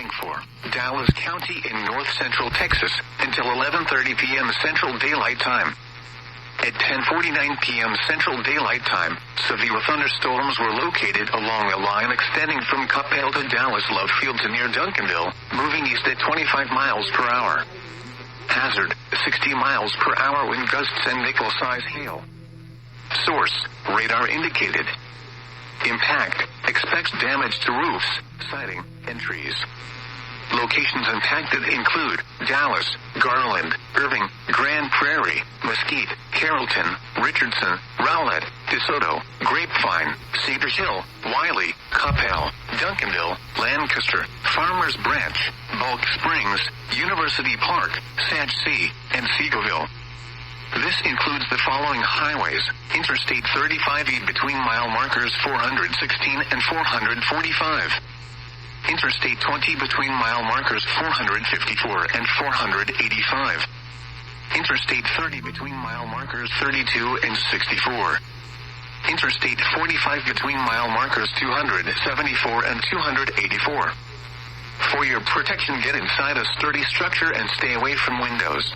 heading for Dallas County in north central Texas until 11:30 p.m. Central Daylight Time. At 10:49 p.m. Central Daylight Time, severe thunderstorms were located along a line extending from Coppell to Dallas Love Field to near Duncanville, moving east at 25 miles per hour. Hazard, 60 miles per hour wind gusts and nickel-size hail. Source, radar indicated. Impact, expects damage to roofs, siding, and trees. Locations impacted include Dallas, Garland, Irving, Grand Prairie, Mesquite, Carrollton, Richardson, Rowlett, DeSoto, Grapevine, Cedar Hill, Wiley, Coppell, Duncanville, Lancaster, Farmers Branch, Bulk Springs, University Park, Satch C, and Seagoville. This includes the following highways: Interstate 35E between mile markers 416 and 445. Interstate 20 between mile markers 454 and 485. Interstate 30 between mile markers 32 and 64. Interstate 45 between mile markers 274 and 284. For your protection, get inside a sturdy structure and stay away from windows.